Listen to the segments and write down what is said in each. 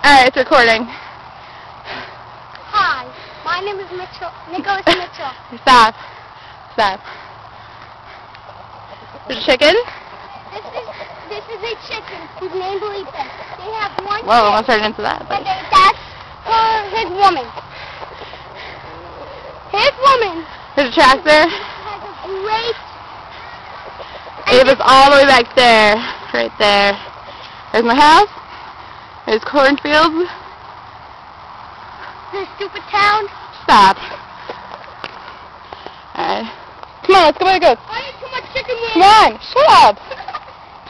Alright, it's recording. Hi, my name is Nicholas Mitchell. Stop. Stop. Is it chicken? This is a chicken who's named Felipe. They have one Whoa, I'm kid, turning into that. and that's his woman. His woman There's a tractor. has a great... Ava's all the way back there. Right there. There's my house. There's cornfields. This stupid town. Stop. Alright. Come on, let's go where it goes. I eat too much chicken wings. Come on, shut up.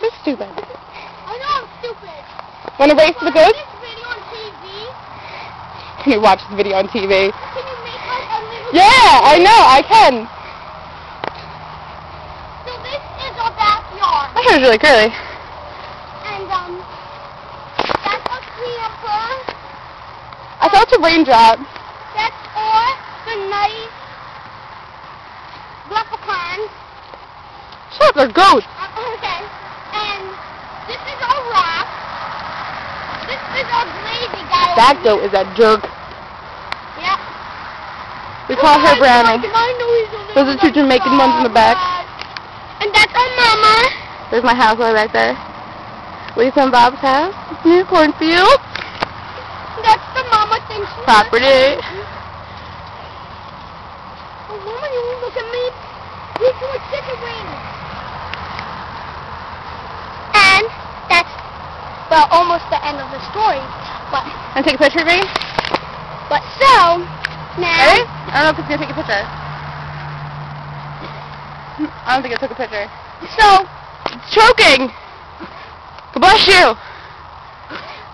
You're stupid. I know I'm stupid. Want to race to the goats? This video on TV. Can you watch this video on TV? Can you make like a little... Yeah, I know, I can. So this is our backyard. My hair's really curly. And that's a camper. I felt a raindrop. That's all the nice leprechauns. Shut up, they're goats. Okay. And this is our rock. This is our lazy guy. That goat is a jerk. Yep. We call her Brownie. Those Those are two Jamaican ones in the back. And that's our mama. There's my house right back there. Lisa and Bob's house. Near cornfield. That's the mama thing. Property. Oh, mama, you look at me. You do a chicken wing. And that's, well, almost the end of the story. But Want to take a picture of me? so, now... Ready? I don't know if it's going to take a picture. I don't think it took a picture. So, It's choking! God bless you!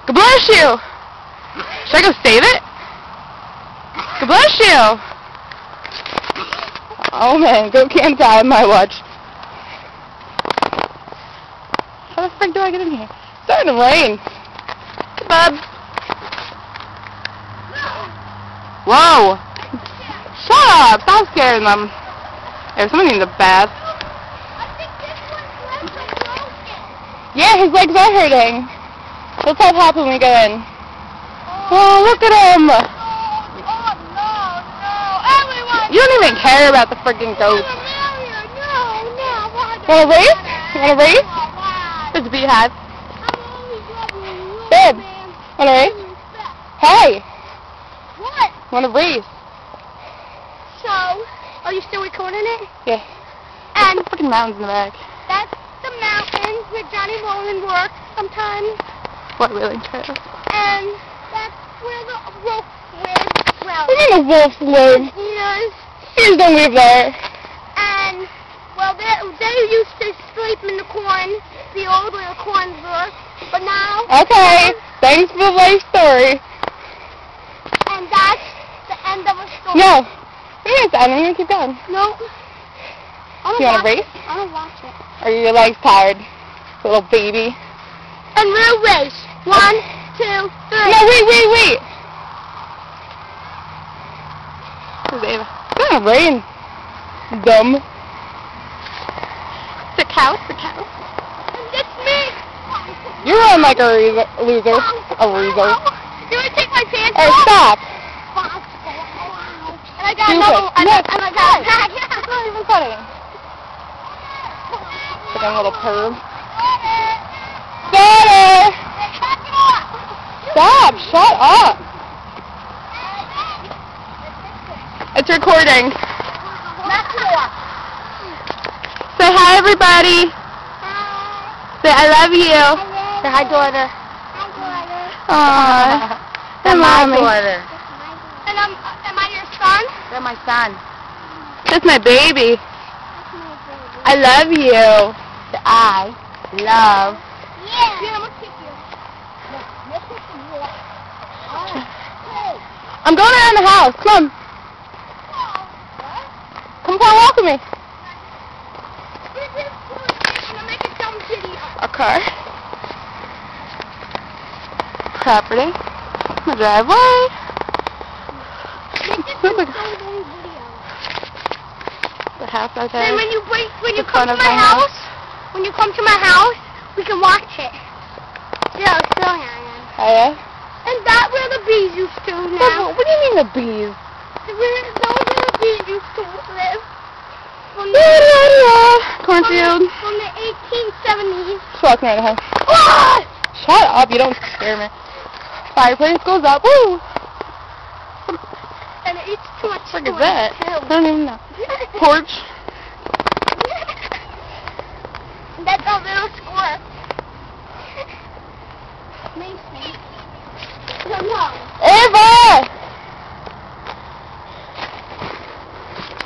God bless you! Should I go save it? God bless you! Oh man, goat can't die on my watch. How the frick do I get in here? It's starting to rain. Hey, bub. Whoa! Shut up! Stop scaring them. There's someone needs a bath. I think this one's left broken. Yeah, his legs are hurting. Let's have Pop when we go in. Oh, look at him! Oh, no, everyone! You don't even care about the freaking goats. No, Want to race? You want to race? It's a beehive. Babe, want to race? Hey, What? want to race? So, are you still recording it? Yeah. And Freaking mountains in the back. that's the mountains where Johnny Rowland works sometimes. What wheeling trail? And that's where the wolf lives. Well, What do you mean the wolves live? yes. Please don't leave there. And, well, they used to sleep in the corn, the old little corn book. But now... Okay, thanks for the life story. And that's the end of a story. No, maybe it's I'm going to keep going. No. I don't You wanna watch race? it. I don't watch it. Are your legs tired, little baby? And we'll race. 1, 2, 3. No, wait. Where's Ava? It's gonna rain. Dumb. The cow. And it's me. You run like a loser. A loser. You want to take my pants Hey, off? stop. And I got Stupid. another one. No, And I got a bag. It's not even funny. Freaking little perv. Daughter! Stop! Shut up! It's recording. Say hi, everybody. Say I love you. Say hi, daughter. Aww. Hi, Mommy. And am I your son? That's my son. That's my baby. I love you. I love. Yeah. I'm gonna kick you. I'm going around the house. Come on. Come on, walk with me. A car. Property. My driveway. The house right there. And when you The come front to of my my house, when you come to my house, we can watch it. Yeah, still hanging. Oh yeah? And bees used to What, now. what do you mean the bees? Those where the bees used to live. Cornfield. From the 1870s. Just walking right ahead. Ah! Shut up, you don't scare me. Fireplace goes up. Woo! And it eats too much What the corn, frick is that? too. I don't even know. Porch. That's a little squirrel. Mason. No. Ava!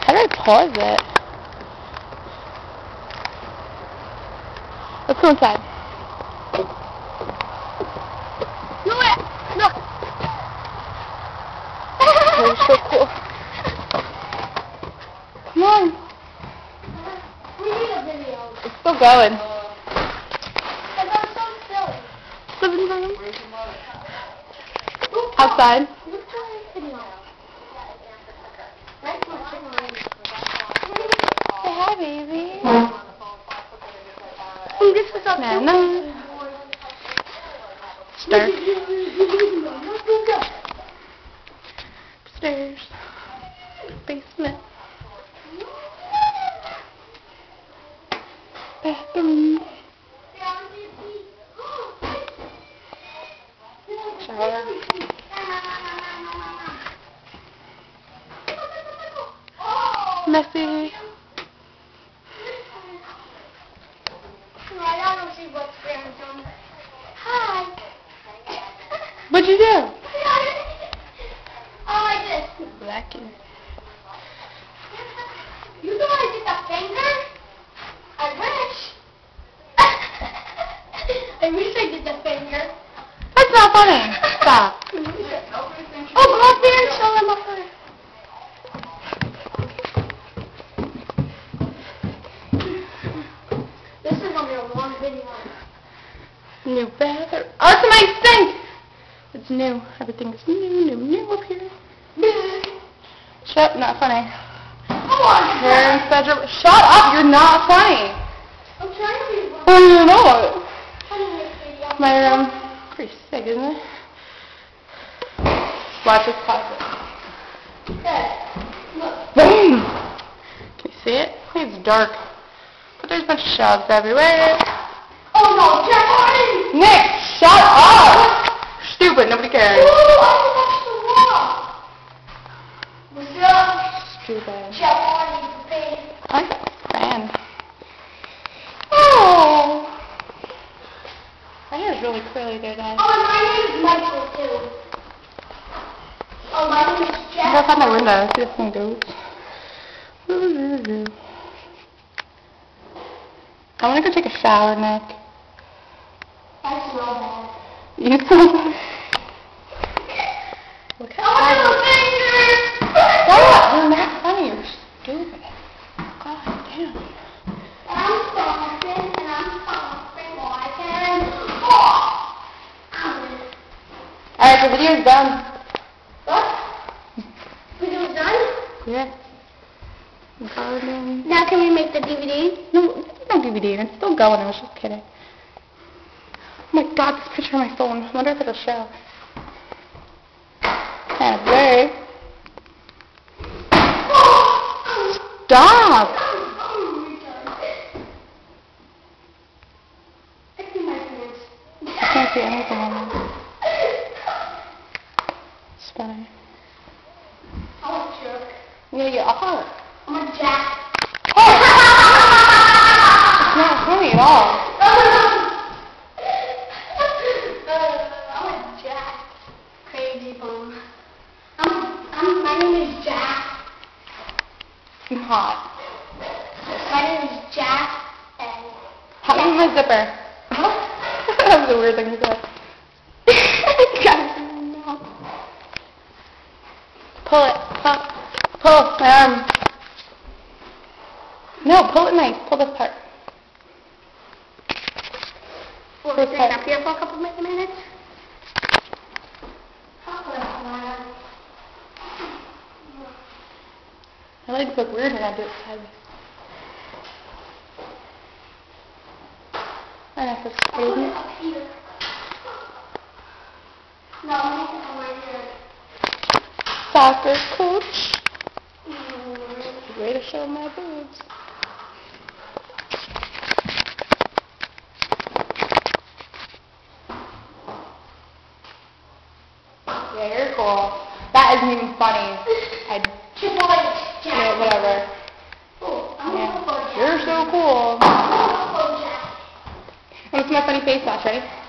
How do I pause it? Let's go inside. No way. No. That was so cool. Come on. We need a video. It's still going. Because I'm so silly. Living room. Outside. Look for a video. Say hi, baby. And this is up Nana. It's dark. Upstairs. Basement. Bathroom. Shower. Messy. I don't see what's there. Hi. What'd you do? Oh, I did. Blackie. You know I did the finger? I wish. I wish I did the finger. That's not funny. Stop. Oh, go up there and show them up there. This is gonna be a long video. New bathroom. Oh, it's a nice sink. It's new. Everything is new up here. Shut up. Not funny. Parents' bedroom. Shut up. You're not funny. I'm trying to be one. Oh, you're not. Funny this video. My room. Pretty sick, isn't it? Watch this closet. Look. Boom. Can you see it? It's dark. But there's a bunch of shelves everywhere. Oh no, Jack Hardy! Nick, shut up! Stupid, nobody cares. Ooh, I touched the wall. What's up? Stupid. Jack Hardy's face. I'm a fan. Oh! My hair is really curly there, guys. Oh, and my name is Michael too. Oh, my name is I'm Jack. gonna find my window, see if this thing goes. I wanna go take a shower, Nick. I smell bad. You smell bad. Look I want how little fingers! Stop! You're not funny, you're stupid. God damn. I'm stomping and I'm stomping while I can. Oh! Alright, the video's done. What? Video's done? Yeah. Garden. Now can we make the DVD? No DVD. It's still going. I was just kidding. Oh my god, this picture on my phone. I wonder if it'll show. Kind of blurry. Stop! I can't see anything on there. It's funny. I'm a jerk. Yeah, you are. I'm a jack. It's not funny at all. I'm a jack. Crazy bone. My name is Jack. I'm hot. My name is Jack. And Hot me my zipper. That was a weird thing to say. Pull it. Pull my arm. No, pull it nice. Pull this part. We'll This stay part. up here for a couple minutes. My legs look weird when I do it sideways. My neck looks Put it crazy. up here. No, I'm going to put it right here. soccer coach. Way to show my boobs. Yeah, you're cool. That isn't even funny. Yeah, whatever. Yeah. You're so cool. Want to see my funny face wash, ready?